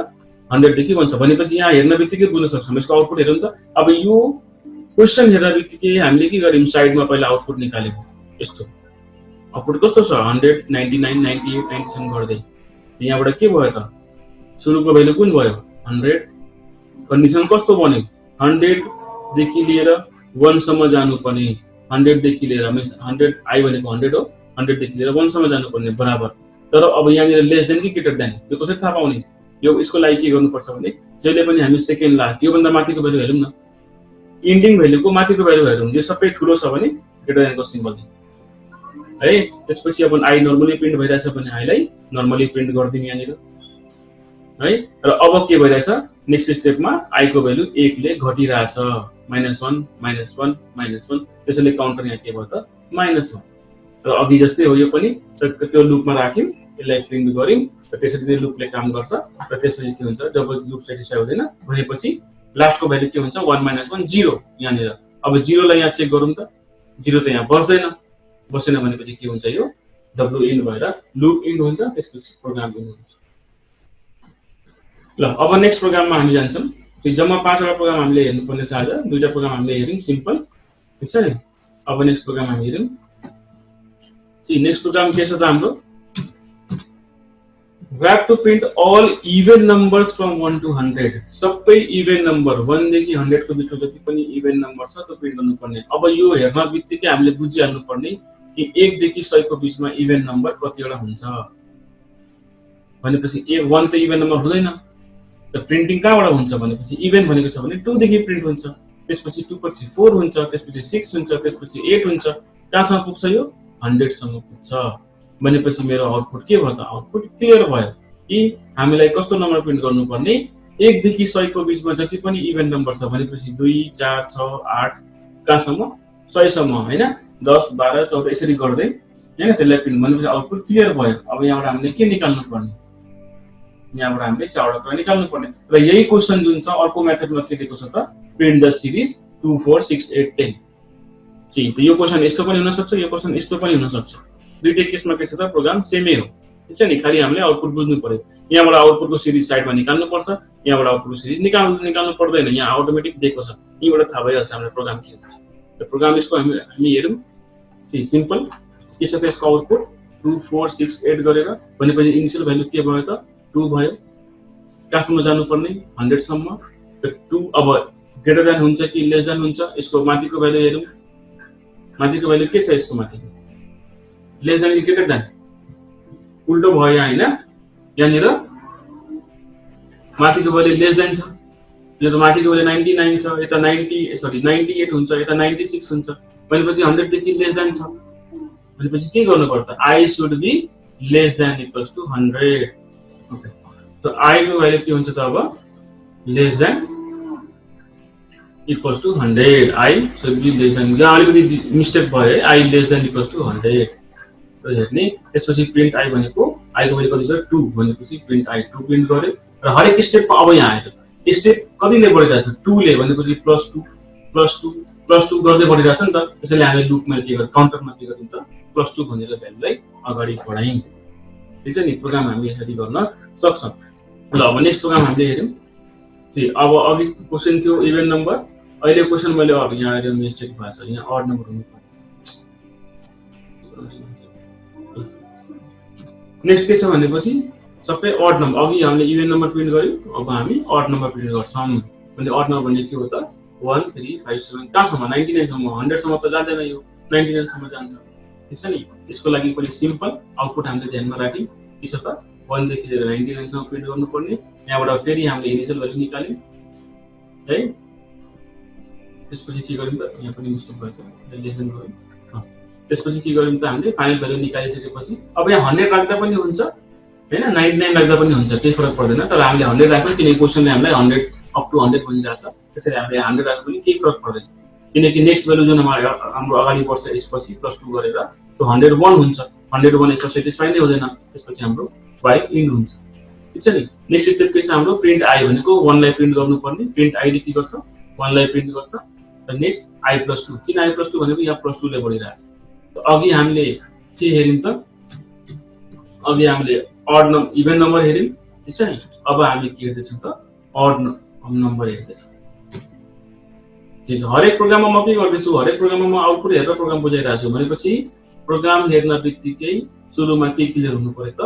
100 देखि 1 छ भनेपछि यहाँ हेर्न बित्तिकै बुझ्न सक्छौं यसको आउटपुट हेरौँ त। अब यो क्वेसन हेर्न बित्तिकै हामीले के गर्यौं साइडमा पहिला आउटपुट निकाल्यौं। यस्तो आउटपुट कस्तो छ 100 99 98 97 गर्दै यहाँबाट के भयो त सुरुको भ्यालु कुन भयो 100। कन्डिसन कस्तो बन्यो 100 देखि लिएर 1 सम्म जानुपर्ने, 100 देखि लिएर 100 आई भनेको 100 हो, 100 देखि लिएर 1 सम्म जानुपर्ने बराबर। तर अब यहाँनिर लेस देन कि ग्रेटर देन यो कसरी थाहा पाउने, यो यसको लागि के गर्नुपर्छ भने जहिले पनि हामी सेकेन्ड लास्ट यो भन्दा माथिको भ्यालु हेरौँ न, इन्डिङ भ्यालुको माथिको भ्यालु हेरौँ, यो सबै ठुलो छ भने ग्रेटर देनको सिम्बल दिनु है। त्यसपछि अब आई नर्मली प्रिन्ट भइरहेछ भने आईलाई नर्मली प्रिन्ट गर्दिनु यहाँनिर है। र अब के भइरहेछ नेक्स्ट स्टेपमा आई को भ्यालु 1 ले घटिरहेछ, -1 -1 -1, त्यसैले काउन्टर यहाँ के भयो त -1। र अघि जस्तै हो यो पनि त्यो लुपमा राख्यौं, यसलाई प्रिन्ट गर्यौं र त्यसरी नै लुपले काम गर्छ। र त्यसपछि के हुन्छ जब लुप सेटिस्फाई हुँदैन भनेपछि लास्टको भ्यालु के हुन्छ 1 -1 0 यहाँनिर। अब 0 लाई यहाँ चेक गरौँ त, 0 त यहाँ बस्दैन, बसेन भनेपछि के हुन्छ यो डब्लु इन्ड भएर लुप इन्ड हुन्छ, त्यसपछि प्रोग्राम इन्ड हुन्छ। ल अब नेक्स्ट प्रोग्राममा हामी जान्छौं। जम्मा 5 वटा प्रोग्राम हामीले हेर्नुपर्ने छ आज, दुईटा प्रोग्राम हामीले हेर्यौं सिम्पल, ठीक छ नि। अब नेक्स्ट प्रोग्राम हामी हेर्यौं। नेक्स्ट प्रोग्राम के छ त हाम्रो we have to print all even numbers from 1 to 100। सबै इभेन नम्बर 1 देखि 100 को बिचमा जति पनि इभेन नम्बर छ त्यो प्रिन्ट गर्नुपर्ने। अब यो हेर्न बित्तिकै हामीले बुझिहाल्नु पर्ने कि 1 देखि 100 को बिचमा इभेन नम्बर कतिवटा हुन्छ भनेपछि 1 त इभेन नम्बर हुँदैन, त प्रिन्टिङ कहाँबाट हुन्छ भनेपछि इभेन भनेको छ भने 2 देखि प्रिन्ट हुन्छ, त्यसपछि 2 पछि 4 हुन्छ, त्यसपछि 6 हुन्छ, त्यसपछि 8 हुन्छ, कहाँसम्म पुग्छ यो 100 सम्म पुग्छ भनेपछि मेरो आउटपुट के भयो त आउटपुट क्लियर भयो कि हामीलाई कस्तो नम्बर प्रिन्ट गर्नुपर्ने 1 देखि 100 को बिचमा जति पनि इभेन नम्बर छ भनेपछि 2 4 6 8 कहाँसम्म 100 सम्म हैन, 10 12 14 यसरी गर्दै हैन त्यसलाई प्रिन्ट भनेपछि आउटपुट क्लियर भयो। अब यहाँबाट हामीले के निकाल्नु पर्ने, यहाँबाट हामीले 4 वटा निकाल्नु पर्ने। र यही क्वेशन जुन छ अर्को मेथडमा के दिएको छ त प्रिन्ट द सिरिज 2 4 6 8 10। ठीक, यो क्वेशन यस्तो पनि हुन सक्छ, यो क्वेशन यस्तो पनि हुन सक्छ, दुईटै केसमा के छ त प्रोग्राम सेमै हो, ठीक छ नि। खाली हामीले आउटपुट बुझ्नु पर्यो, यहाँबाट आउटपुटको सिरिज साइडमा निकाल्नु पर्छ, यहाँबाट आउटपुटको सिरिज निकाल्नु पर्दैन, यहाँ अटोमेटिक दिएको छ, यहीबाट थाहा भइहाल्छ हाम्रो प्रोग्राम के हुन्छ। र प्रोग्राम यसको हामी हेरौँ। ठीक, सिम्पल के छ त यसको आउटपुट 2 4 6 8 गरेर भनेपछि इनिशियल भ्यालु के भयो त 2 भयो, कहाँसम्म जानुपर्ने 100 सम्म। र 2 अब ग्रेटर देन हुन्छ कि लेस देन हुन्छ, यसको माथिको भ्यालु हेरौँ, माथिको भ्यालु के छ यसको माथिको लेस देन कि ग्रेटर देन, उल्टो भयो यहाँ हैन, यहाँनिर माथिको भ्यालु लेस देन छ, यो त माथिको भ्यालु 99 छ, यता 98 हुन्छ, यता 96 हुन्छ भनेपछि 100 देखि लेस देन छ भनेपछि के गर्नु पर्छ i should be less than equals to 100। Okay, त आई को भ्यालु के हुन्छ त अब less than equals to 100, i should be less than, यहाँ अलिकति मिस्टेक भयो है, i less than equals to 100 हेर्ने। त्यसपछि प्रिन्ट आई भनेको आई को भ्यालु कति छ 2 भनेपछि प्रिन्ट आई 2 प्रिन्ट गर्यो। र हरेक स्टेपमा अब यहाँ आयो स्टेप कतिले बढिरहेछ 2 ले भनेपछि +2 गर्दै बढिरहेछ नि त, त्यसैले हामीले लुपमा के गर्छौं काउन्टरमा के गर्छौं त +2 भनेर भ्यालुलाई अगाडि बढायौं, ठीक छ नि। प्रोग्राम हामी यसरी गर्न सक्छौं। ल अब नेक्स्ट प्रोग्राम हामीले हेरौँ। ठीक, अब अघि क्वेशन थियो इभेन नम्बर, अहिले क्वेशन मैले अब यहाँ हेर्नु मिस्टेक भएको छ, यहाँ अड नम्बर हुनु पर्छ। नेक्स्ट के छ भनेपछि सबै अड नम्बर, अघि हामीले इभेन नम्बर प्रिन्ट गर्यौं, अब हामी अड नम्बर प्रिन्ट गर्छौं। भने अड नम्बर भने के हो त 1 3 5 7 कहाँसम्म 99 सम्म, 100 सम्म त जाँदैन, यो 99 सम्म जान्छ, ठीक छ नि। यसको लागि पनि सिम्पल आउटपुट हामीले ध्यानमा राख्यौं के छ त 1 देखि लिएर 99 सम्म प्रिन्ट गर्नुपर्ने। यहाँबाट फेरि हामीले इनिशियल भ्यालु निकाल्यौं है, त्यसपछि के गर्यौं त यहाँ पनि मिस्टेक भएछ, लेसन गर्यौं। त्यसपछि के गर्यौं त हामीले फाइनल भ्यालु निकालिसकेपछि अब यहाँ 100 राख्दा पनि हुन्छ हैन, 99 राख्दा पनि हुन्छ, केही फरक पर्दैन। तर हामीले 100 राख्यौं किनकि क्वेशनले हामीलाई 100 अप टु 100 भनिरहेछ, त्यसैले हामीले 100 राख्दा पनि केही फरक पर्दैन। किनकि नेक्स्ट भ्यालु जुन हाम्रो अगाडि बढ्छ यसपछि +2 गरेर त्यो 101 हुन्छ। 101 यसमा सेटिस्फाई नै हुँदैन, त्यसपछि हाम्रो y इन्ड हुन्छ। ठीक छ नि। नेक्स्ट स्टेप के छ हाम्रो प्रिन्ट i भनेको 1 लाई प्रिन्ट गर्नुपर्ने, प्रिन्ट i ले के गर्छ 1 लाई प्रिन्ट गर्छ। र नेक्स्ट i+2 किन i+2 भनेको यहाँ +2 ले बढिरहेछ। अघि हामीले के हेर्यौं त, अघि हामीले इभन नम्बर हेर्यौं, ठीक छ नि। अब हामी के हेर्दै छौं त ऑड नम्बर हेर्दै छौं। ठीक छ, हरेक प्रोग्राममा म के गर्दैछु, हरेक प्रोग्राममा म आउटपुट हेरेर प्रोग्राम बुझाइरहेछु भनेपछि प्रोग्राम हेर्न बित्तिकै सुरुमा के क्लियर हुनु पर्यो त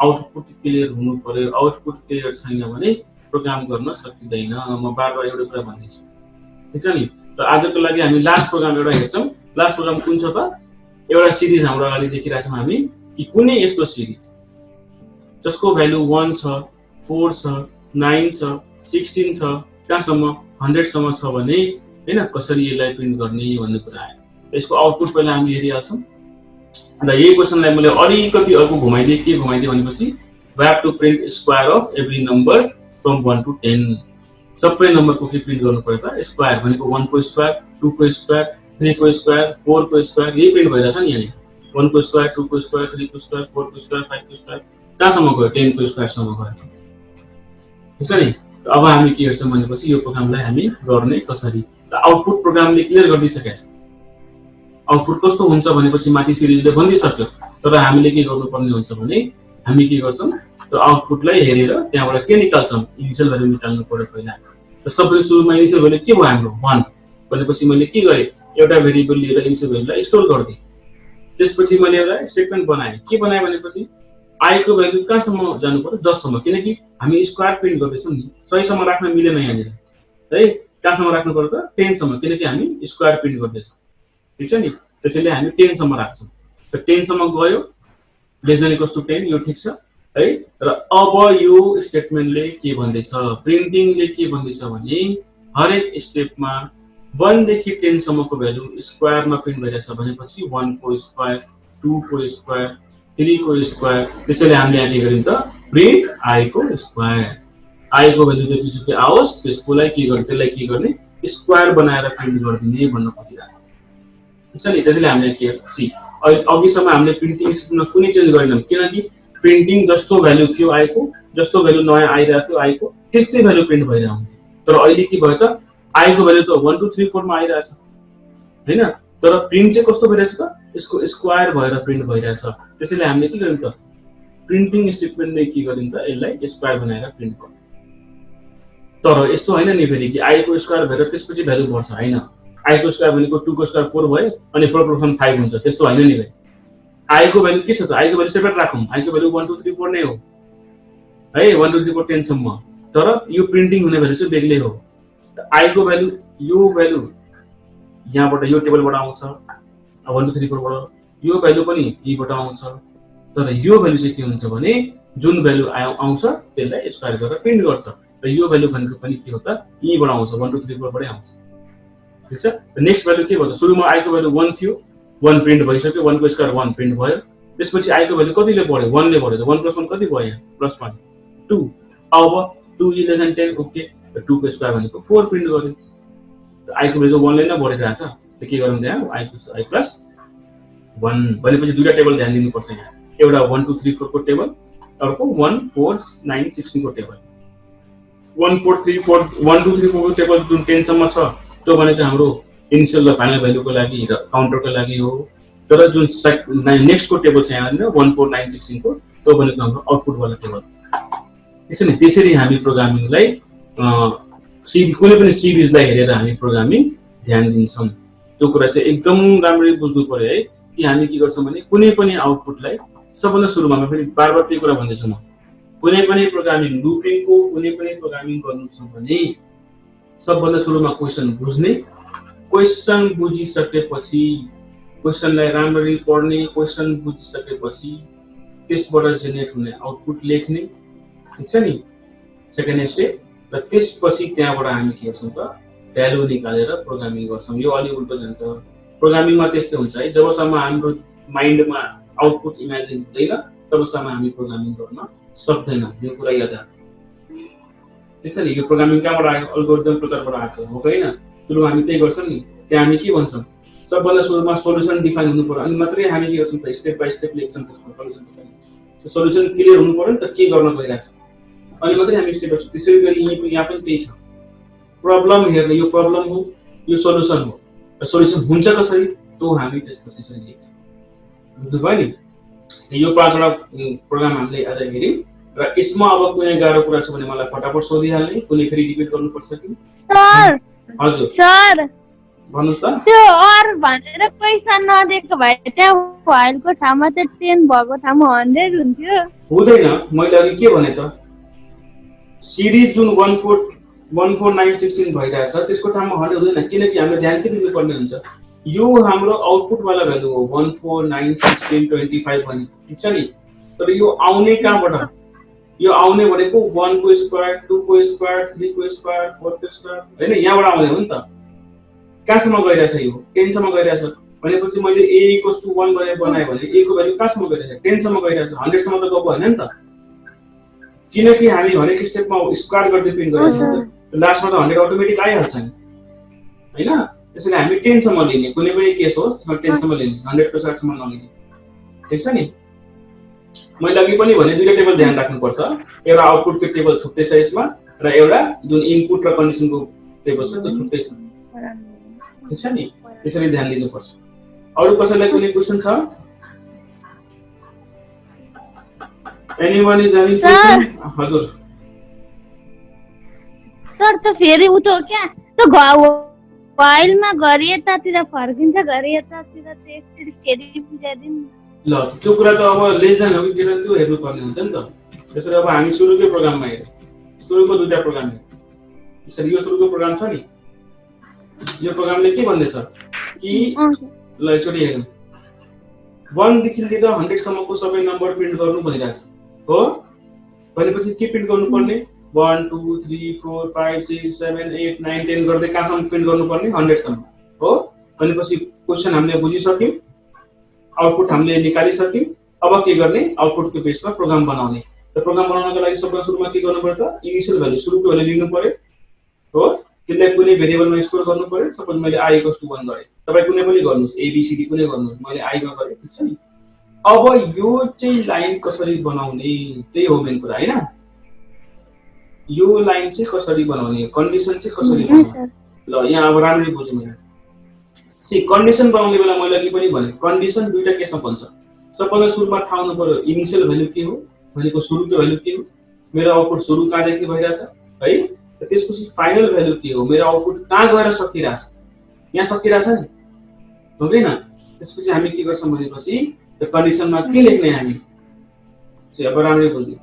आउटपुट क्लियर हुनु पर्यो। आउटपुट क्लियर छैन भने प्रोग्राम गर्न सकिँदैन। म बारबार एउटा कुरा भन्दैछु, ठीक छ नि। र आजको लागि हामी लास्ट प्रोग्राम एउटा हेर्छौं। लास्ट प्रोग्राम कुन छ त, एउटा सिरिज हाम्रो अगाडि देखिरहेछौं हामी कि कुनै यस्तो सिरिज जसको भ्यालु 1 छ, 4 छ, 9 छ, 16 छ, कहाँसम्म 100 सम्म छ भने हैन कसरी यसलाई प्रिन्ट गर्ने भन्ने कुरा आयो। यसको आउटपुट पहिला हामी हेरिहाल्छौं। र यही क्वेशनलाई मैले अलिकति अर्को घुमाइदिए के घुमाइदिए भनेपछि we have to print square of every number from 1 to 10। सबै नम्बरको के प्रिन्ट गर्नु पर्यो त स्क्वायर भनेको 1 को स्क्वायर, 2 को स्क्वायर, 3 को स्क्वायर, 4 को स्क्वायर, यही प्रिन्ट भइरहेछ नि यहाँ। 1 को स्क्वायर, 2 को स्क्वायर, 3 को स्क्वायर, 4 को स्क्वायर, 5 को स्क्वायर, कहाँसम्म गयो 10 को स्क्वायर सम्म गयो। ठीक छ नि। अब हामी के गर्छौं भनेपछि यो प्रोग्रामलाई हामी गर्ने कसरी, र आउटपुट प्रोग्रामले क्लियर गरिदिसकेको छ। आउटपुट कस्तो हुन्छ भनेपछि माथि सिरिजले भनिदिसक्यो। तर हामीले के गर्नुपर्ने हुन्छ भने हामी के गर्छौं त्यो आउटपुटलाई हेरेर त्यहाँबाट के निकाल्छौं, इनिशियल भ्यालु निकाल्नु पर्यो पहिला। र सबैले सुरुमा इनिशियल भ्यालु के भयो हाम्रो 1 भनेपछि मैले के गरे एउटा भेरिएबल लिएर इनिशियल भ्यालुलाई स्टोर गर्दिए। त्यसपछि मैले एउटा स्टेटमेन्ट बनाए। के बनाए भनेपछि i को भ्यालु कहाँसम्म जानु पर्यो 10 सम्म, किनकि हामी स्क्वायर प्रिन्ट गर्दैछौं नि। 100 सम्म राख्न मिलेन यहाँनिर है, कहाँसम्म राख्नु पर्यो त 10 सम्म, किनकि हामी स्क्वायर प्रिन्ट गर्दैछौं। ठीक छ नि। त्यसैले हामी 10 सम्म राख्छौं। र 10 सम्म गयो लेस देन इक्वल्स टु 10, यो ठीक छ है। र अब यो स्टेटमेन्टले के भन्दैछ, प्रिन्टिङले के भन्दैछ भने हरेक स्टेपमा 1 देखि 10 सम्मको भ्यालु स्क्वायरमा प्रिन्ट भइरहेछ भनेपछि 1 को स्क्वायर, 2 को स्क्वायर, 3 को स्क्वायर। त्यसैले हामीले यहाँ के गर्यौं त प्रिन्ट i को स्क्वायर। i को भ्यालु जतिसुकै आओस् त्यसलाई के गर्ने स्क्वायर बनाएर प्रिन्ट गर्दिने भन्न खोजिरहेको छ नि। त्यसैले हामीले के सी अघिसम्म हामीले प्रिन्टिङ सिस्टममा कुनै चेन्ज गरेनौं, किनकि प्रिन्टिङ जस्तो भ्यालु थियो i को, जस्तो भ्यालु नयाँ आइरहेको थियो i को, त्यस्तै भ्यालु प्रिन्ट भइरहेको थियो। तर अहिले के भयो त i को भ्यालु त 1 2 3 4 मा आइरहेछ हैन, तर प्रिन्ट चाहिँ कस्तो भइरहेछ त यसको स्क्वायर भएर प्रिन्ट भइरहेछ। त्यसैले हामीले के गर्यौं त प्रिन्टिङ स्टेटमेन्टले के गर्यौं त यसलाई स्क्वायर बनाएर प्रिन्ट गर्यौं। तर यस्तो हैन नि फेरि कि i को स्क्वायर भएर त्यसपछि भ्यालु बढ्छ हैन। i को स्क्वायर भनेको 2 को स्क्वायर 4 भयो अनि 4 + 1 5 हुन्छ, त्यस्तो हैन नि भाइ। i को भ्यालु के छ त, i को भ्यालु सेपरेट राखौं। i को भ्यालु 1 2 3 4 नै हो है, 1 2 3 4 10 सम्म। तर यो प्रिन्टिङ हुने भ्यालु चाहिँ बेग्लै हो। i को भ्यालु यो भ्यालु यहाँबाट यो टेबलबाट आउँछ 1 2 3 4 बाट, यो भ्यालु पनि यहीबाट आउँछ। तर यो भ्यालु चाहिँ के हुन्छ भने जुन भ्यालु आउँछ त्यसलाई स्क्वायर गरेर प्रिन्ट गर्छ। र यो भ्यालु भनेको पनि के हो त यहीबाट आउँछ 1 2 3 4 बाटै आउँछ। ठीक छ। नेक्स्ट भ्यालु के भयो, सुरुमा i को भ्यालु 1 थियो, 1 प्रिन्ट भइसक्यो, 1 को स्क्वायर 1 प्रिन्ट भयो। त्यसपछि i को भ्यालु कतिले बढ्यो 1 ले बढ्यो, 1 + 1 कति भयो यहाँ +1 2। अब 2 इज लेस देन 10 ओके, 2 को स्क्वायर भनेको 4 प्रिन्ट गर्यो। i को भ्यालु 1 ले नै बढिरहेछ, त के गर्नु त्यहाँ i + 1 भनेपछि दुईटा टेबल ध्यान दिनुपर्छ यहाँ। एउटा 1 2 3 4 को टेबल, अर्को 1 4 9 16 को टेबल। 1 4 3 4 1 2 3 4 को टेबल जुन 10 सम्म छ त्यो भनेको हाम्रो इनिशियल र फाइनल भ्यालुको लागि र काउन्टरको लागि हो। तर जुन नेक्स्ट को टेबल छ यहाँ 1 4 9 16 को त्यो भनेको हाम्रो आउटपुट वाला टेबल। ठीक छ नि। त्यसरी हामी प्रोग्रामिङलाई कुनै पनि सिरिजलाई हेरेर हामी प्रोग्रामिङ ध्यान दिन्छौं। त्यो कुरा चाहिँ एकदम राम्ररी बुझ्नु पर्यो है कि हामी के गर्छौं भने कुनै पनि आउटपुटलाई सबभन्दा सुरुमा म फेरि बारबार त्यही कुरा भन्दैछु म, कुनै पनि प्रोग्रामिङ लुपिङको कुनै पनि प्रोग्रामिङ गर्नु छ भने सबभन्दा सुरुमा क्वेशन बुझ्ने, क्वेशन बुझिसकेपछि क्वेशनलाई राम्ररी पढ्ने, क्वेशन बुझिसकेपछि त्यसबाट जेनेरेट हुने आउटपुट लेख्ने। ठीक छ नि सेकेन्ड स्टेप। र त्यसपछि त्यहाँबाट हामी के गर्छौं त भ्यालु निकालेर प्रोग्रामिङ गर्छौं। यो अलि उल्टो जान्छ। प्रोग्रामिङमा त्यस्तै हुन्छ है, जबसम्म हाम्रो माइन्डमा आउटपुट इमेजिन हुँदैन तबसम्म हामी प्रोग्रामिङ गर्न सक्दैन। यो कुरा याद राख्नु। ठीक छ नि। यो प्रोग्रामिङ कहाँबाट आयो, अल्गोरिदम प्रकारबाट आएको हो हैन। सुरुमा हामी त्यही गर्छौँ नि। त्यहाँ हामी के भन्छौँ, सबभन्दा सुरुमा सोल्युसन डिफाइन हुनु पर्यो, अनि मात्रै हामी के गर्छौँ त स्टेप बाइ स्टेप लेख्छौँ त्यसको सोल्युसन डिफाइन। सोल्युसन क्लियर हुनु पर्यो नि त के गर्न गइरहेछ, अनि मात्रै हामी स्टेप गर्छौँ। त्यसै गरी यहाँ पनि त्यही छ, प्रब्लम हेर्ने यो प्रब्लम हो, यो सोल्युसन हो, र सोल्युसन हुन्छ कसरी त्यो हामी त्यसपछि चाहिँ लेख्छौँ। बुझ्नुभयो नि? यो 5 वटा प्रोग्राम हामीले आज हेर्यौँ, र यसमा अब कुनै गाह्रो कुरा छ भने मलाई फटाफट सोधिहाल्ने, कुनै फेरि रिपिट गर्नुपर्छ कि? सर हजुर सर भन्नुहोस् त। त्यो और भनेर पैसा नदिएको भए त्यहाँ फाइलको ठाउँमा चाहिँ 10 भएको ठाउँमा 100 हुन्थ्यो। हुँदैन, मैले अघि के भने त, सिरिज जुन 14916 भइरहेछ त्यसको ठाउँमा 100 हुँदैन, किनकि हामीले ध्यान के दिनुपर्ने हुन्छ, यो हाम्रो आउटपुट वाला भ्यालु हो 1491625 भने, ठिक छ नि। तर यो आउने कहाँबाट, यो आउने भनेको 1 को स्क्वायर, 2 को स्क्वायर, 3 को स्क्वायर, 4 को स्क्वायर हैन, यहाँबाट आउने हो नि त। कहाँसम्म गइरहेछ यो 10 सम्म गइरहेछ भनेपछि मैले a = 1 गरेर बनाए भने a को भ्यालु कहाँसम्म गइरहेछ, 10 सम्म गइरहेछ, 100 सम्म त गएको हैन नि त, किनकि हामी हरेक स्टेपमा स्क्वायर गर्दै प्रिन्ट गरिरहेछौँ नि त, लास्टमा त 100 अटोमेटिक आइहाल्छ नि हैन। त्यसैले हामी 10 सम्म लिने, कुनै पनि केस होस् त्यसमा 10 सम्म लिने, 100 को साथ सम्म नलिने, ठीक छ नि। मैले अघि पनि भने दुईटा टेबल ध्यान राख्नुपर्छ, एउटा आउटपुटको टेबल छुट्टै छ यसमा, र एउटा जुन इनपुट र कन्डिसनको टेबल छ त्यो छुट्टै छ, ठीक छ नि। त्यसरी ध्यान दिनुपर्छ। अरु कसैलाई कुनै क्वेशन छ? Anyone is having question? हजुर सर त फेरि उतो क्या त फाइलमा गरी यतातिर फर्किन्छ, गरी यतातिर चाहिँ एकचोटि फेरि बुझाइदिनु। ल त्यो कुरा त अब लेस देन हो कि ग्रेटर त्यो हेर्नु पर्ने हुन्छ नि त। त्यसरी अब हामी सुरुकै प्रोग्राममा हेरौँ, सुरुको दुईटा प्रोग्राम हेरौँ। यसरी यो सुरुको प्रोग्राम छ नि, यो प्रोग्रामले के भन्दैछ कि ल एकचोटि हेरौँ, 1 देखि लिएर 100 सम्मको सबै नम्बर प्रिन्ट गर्नु भनिरहेछ हो। भनेपछि के प्रिन्ट गर्नुपर्ने, 1 2 3 4 5 6 7 8 9 10 गर्दै कहाँसम्म प्रिन्ट गर्नुपर्ने, 100 सम्म हो। भनेपछि क्वेशन हामीले बुझिसक्यौँ, आउटपुट हामीले निकालिसक्यौँ। अब के गर्ने, आउटपुटको बेसमा प्रोग्राम बनाउने। त प्रोग्राम बनाउनको लागि सबभन्दा सुरुमा के गर्नु पर्यो त, इनिशियल भ्यालु सुरुको भ्यालु लिनु पर्यो हो। त्यसलाई कुनै भेरिएबलमा स्टोर गर्नु पर्यो। सपोज मैले i = 1 गरे, तपाई कुनै पनि गर्नुस्, abcd कुनै गर्नुस्, मैले i मा गरे, ठीक छ नि। अब यो चाहिँ लाइन कसरी बनाउने त्यही हो मेन कुरा हैन। यो लाइन चाहिँ कसरी बनाउने, कन्डिसन चाहिँ कसरी बनाउने, ल यहाँ अब राम्ररी बुझ्नु हैन। सी कन्डिसन बनाउने बेला मैले अघि पनि भने कन्डिसन दुईटा केसमा बन्छ। सबभन्दा सुरुमा थाहा हुनु पर्यो इनिशियल भ्यालु के हो, भनेको सुरुको भ्यालु के हो, मेरो आउटपुट सुरु कहाँदेखि भइरहेछ है। त्यसपछि फाइनल भ्यालु के हो, मेरो आउटपुट कहाँ गएर सकिरहेछ, यहाँ सकिरहेछ नि हो कि हैन। त्यसपछि हामी के गर्छौं भनेपछि त्यो कन्डिसनमा के लेख्ने हामी चाहिँ अब राम्ररी बुझ्नु।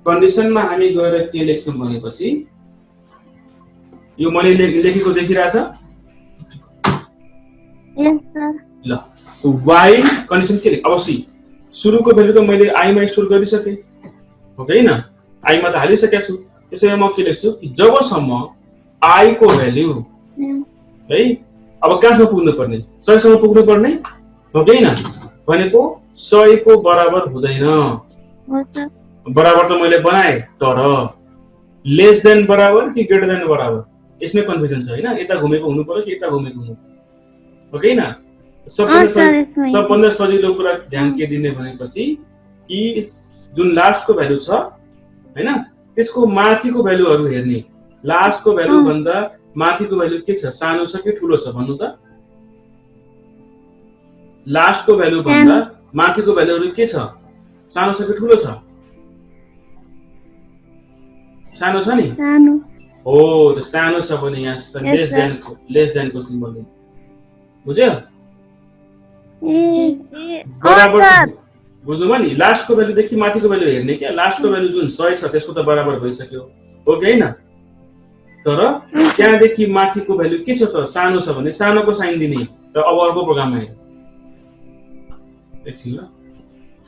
कन्डिसनमा हामी गएर के लेख्छौं भनेपछि यो मैले लेखेको देखिरहेछ ल। व्हाइल कन्डिसन के लेख, अब सी सुरुको भ्यालु त मैले i मा स्टोर गरिसके हो कि हैन, i मा त हालिसकेको छु। त्यसैले म के लेख्छु कि जबसम्म i को भ्यालु है अब कहाँसम्म पुग्नु पर्ने, 100 सम्म पुग्नु पर्ने हो कि हैन। भनेको 100 को बराबर हुँदैन, बराबर त मैले बनाए तर लेस देन बराबर कि ग्रेटर देन बराबर यसमै कन्फ्युजन छ हैन। यता घुमेको हुनु पर्यो कि यता घुमेको हुनु हो कि हैन। सबभन्दा सजिलो कुरा ध्यान के दिने भनेपछि कि जुन लास्टको भ्यालु छ हैन त्यसको माथिको भ्यालुहरु हेर्ने। लास्टको भ्यालु भन्दा माथिको भ्यालु के छ, सानो छ कि ठूलो छ भन्नु त। लास्टको भ्यालु भन्दा माथिको भ्यालुहरु के छ, सानो छ कि ठूलो छ, सानो छ नि, सानो हो। त सानो छ भने यहाँ लेस देन को सिम्बल दिनु, बुझ्यो? बराबर बुझ्नुभयो नि। लास्टको भ्यालु देखि माथिको भ्यालु हेर्ने क्या। लास्टको भ्यालु जुन 100 छ त्यसको त बराबर भइसक्यो हो कि हैन। तर त्यहाँदेखि माथिको भ्यालु के छ त, सानो छ भने सानोको साइन दिने। र अब अर्को प्रोग्राममा हेरौँ एकछिन ल।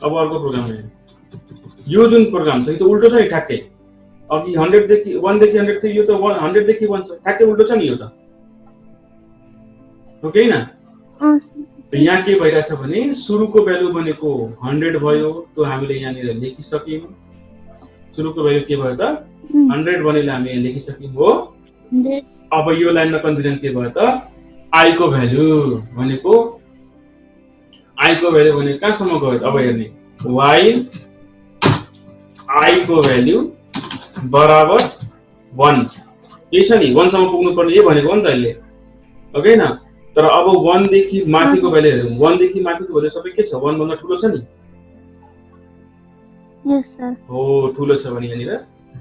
अब अर्को प्रोग्राममा हेरौँ। यो जुन प्रोग्राम छ यो त उल्टो छ नि ठ्याक्कै। अघि 100 देखि 1 देखि 100 थियो, यो त 100 देखि 1 छ, ठ्याक्कै उल्टो छ नि यो त हो कि हैन। त यहाँ के भइरहेछ भने सुरुको भ्यालु भनेको 100 भयो, त्यो हामीले यहाँनिर लेखिसक्यौं। सुरुको भ्यालु के भयो त 100 भनेर हामी यहाँ लेखिसक्यौं हो। अब यो लाइनमा कन्फ्युजन के भयो त आई को भ्यालु भनेको कहाँसम्म गयो अब हेर्ने वाइल आई को भ्यालु बराबर 1 यही छ नि 1 सम्म पुग्नु पर्ने यही भनेको हो नि त अहिले ओके न तर अब 1 देखि माथिको भ्यालु हेरौँ 1 देखि माथिको भ्यालु सबै के छ 1 भन्दा ठुलो छ नि यस सर हो ठुलो छ भने यहाँनिर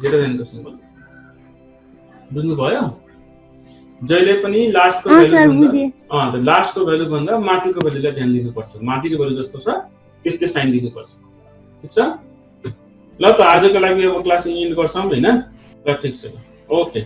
ग्रेटर देनको सिम्बल बुझ्नु भयो जहिले पनि लास्टको भ्यालु लास्टको भ्यालु भन्दा माथिको भ्यालुलाई ध्यान दिनुपर्छ माथिको भ्यालु जस्तो छ त्यस्तै साइन दिनुपर्छ ठीक छ ल त आजको लागि अब क्लास एन्ड गर्छौं हैन ल ठीक छ ओके